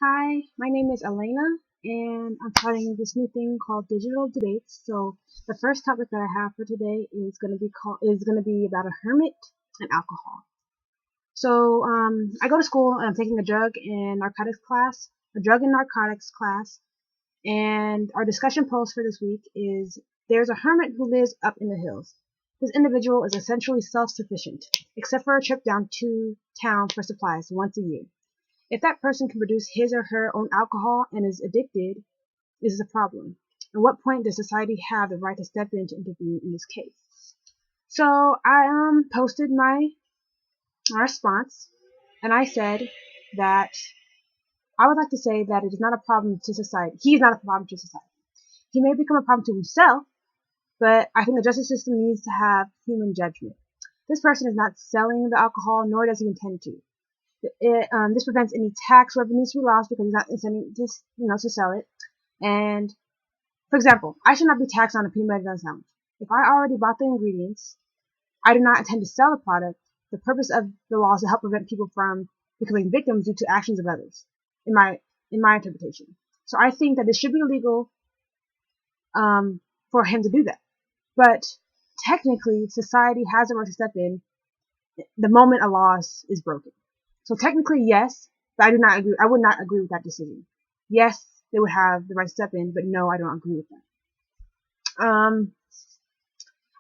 Hi, my name is Elena, and I'm starting this new thing called Digital Debates. So the first topic that I have for today is going to be about a hermit and alcohol. So I go to school and I'm taking a drug and narcotics class, and our discussion post for this week is there's a hermit who lives up in the hills. This individual is essentially self-sufficient, except for a trip down to town for supplies once a year. If that person can produce his or her own alcohol and is addicted, this is a problem. At what point does society have the right to step in to intervene in this case? So I posted my response, and I said that I would like to say that it is not a problem to society. He is not a problem to society. He may become a problem to himself, but I think the justice system needs to have human judgment. This person is not selling the alcohol, nor does he intend to. This prevents any tax revenues to be lost because he's not intending to sell it. And for example, I should not be taxed on a peanut butter sandwich. If I already bought the ingredients, I do not intend to sell the product. The purpose of the law is to help prevent people from becoming victims due to actions of others. In my interpretation, so I think that it should be illegal for him to do that. But technically, society has a right to step in the moment a law is broken. So technically, yes, but I do not agree. I would not agree with that decision. Yes, they would have the right to step in, but no, I don't agree with that.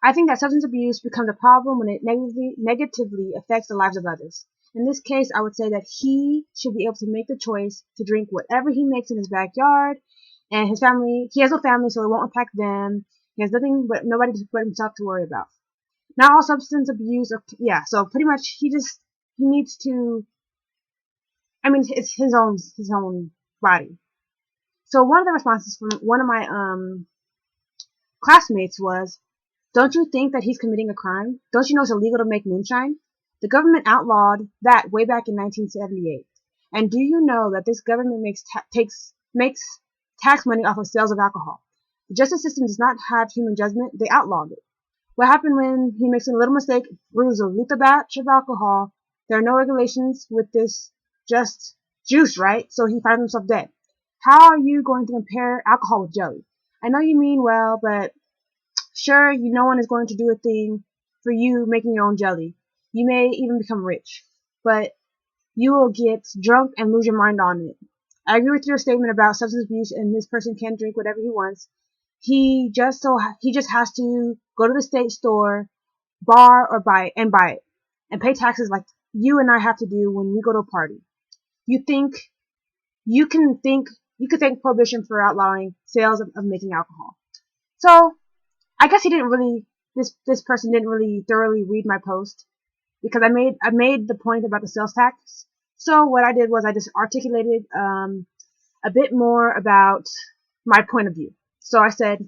I think that substance abuse becomes a problem when it negatively affects the lives of others. In this case, I would say that he should be able to make the choice to drink whatever he makes in his backyard, and his family. He has no family, so it won't impact them. He has nobody but himself to worry about. Not all substance abuse, yeah. So pretty much, he needs to. I mean, it's his own body. So one of the responses from one of my classmates was, "Don't you think that he's committing a crime? Don't you know it's illegal to make moonshine? The government outlawed that way back in 1978. And do you know that this government makes tax money off of sales of alcohol? The justice system does not have human judgment. They outlawed it. What happened when he makes a little mistake, brews a lethal batch of alcohol? There are no regulations with this, just juice, right? So he finds himself dead. How are you going to compare alcohol with jelly? I know you mean well, but sure, no one is going to do a thing for you making your own jelly. You may even become rich, but you will get drunk and lose your mind on it. I agree with your statement about substance abuse and this person can drink whatever he wants. He just has to go to the state store, bar or buy it and pay taxes like you and I have to do when we go to a party. You think you can think you could thank prohibition for outlawing sales of making alcohol. So I guess he didn't really this person didn't really thoroughly read my post because I made the point about the sales tax. So what I did was I just articulated a bit more about my point of view. So I said,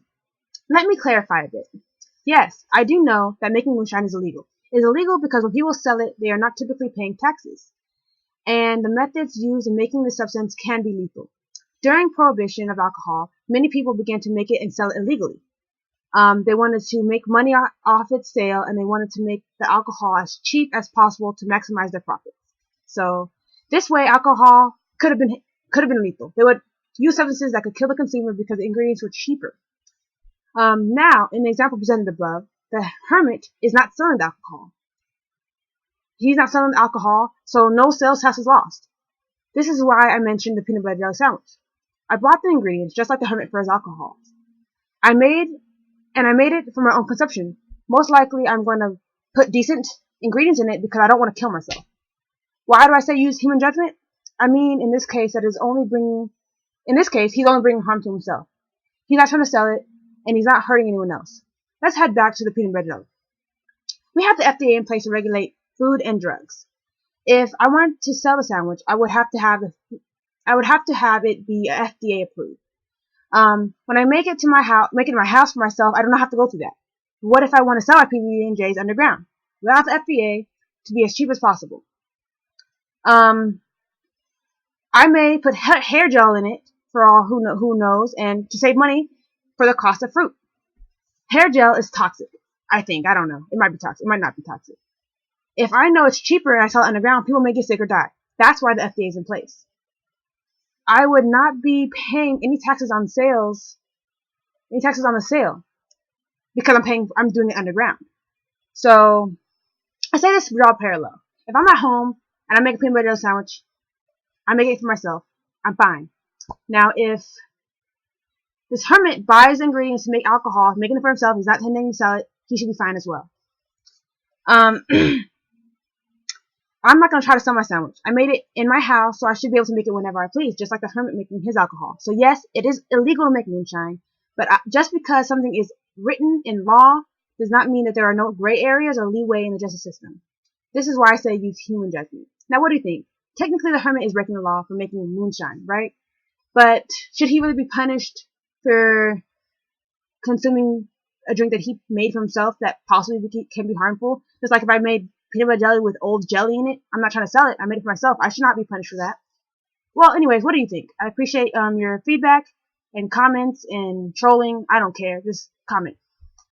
let me clarify a bit. Yes, I do know that making moonshine is illegal. It is illegal because when people sell it, they are not typically paying taxes, and the methods used in making the substance can be lethal. During prohibition of alcohol, many people began to make it and sell it illegally. They wanted to make money off its sale, and they wanted to make the alcohol as cheap as possible to maximize their profits. So this way, alcohol could have been lethal. They would use substances that could kill the consumer because the ingredients were cheaper. Now, in the example presented above, the hermit is not selling the alcohol. He's not selling the alcohol, so no sales tax is lost. This is why I mentioned the peanut butter jelly sandwich. I bought the ingredients just like the hermit for his alcohol. I made it for my own consumption. Most likely, I'm going to put decent ingredients in it because I don't want to kill myself. Why do I say use human judgment? I mean, in this case, he's only bringing harm to himself. He's not trying to sell it, and he's not hurting anyone else. Let's head back to the peanut butter jelly. We have the FDA in place to regulate food and drugs. If I wanted to sell the sandwich, I would have to have it be FDA approved. When I make it to my house for myself, I don't have to go through that. What if I want to sell my PB&Js underground without the FDA to be as cheap as possible? I may put hair gel in it for all who knows, and to save money for the cost of fruit. Hair gel is toxic. I think. I don't know. It might be toxic. It might not be toxic. If I know it's cheaper and I sell it underground, people may get sick or die. That's why the FDA is in place. I would not be paying any taxes on the sale, because I'm doing it underground. So I say this to draw a parallel. If I'm at home and I make a peanut butter jelly sandwich, I make it for myself, I'm fine. Now, if this hermit buys ingredients to make alcohol, making it for himself, he's not intending to sell it, he should be fine as well. I'm not going to try to sell my sandwich. I made it in my house, so I should be able to make it whenever I please, just like the hermit making his alcohol. So yes, it is illegal to make moonshine, but just because something is written in law does not mean that there are no gray areas or leeway in the justice system. This is why I say use human judgment. Now, what do you think? Technically, the hermit is breaking the law for making moonshine, right? But should he really be punished for consuming a drink that he made for himself that possibly can be harmful? Just like if I made peanut butter jelly with old jelly in it, I'm not trying to sell it. I made it for myself. I should not be punished for that. Well, anyways, what do you think? I appreciate your feedback and comments and trolling. I don't care. Just comment.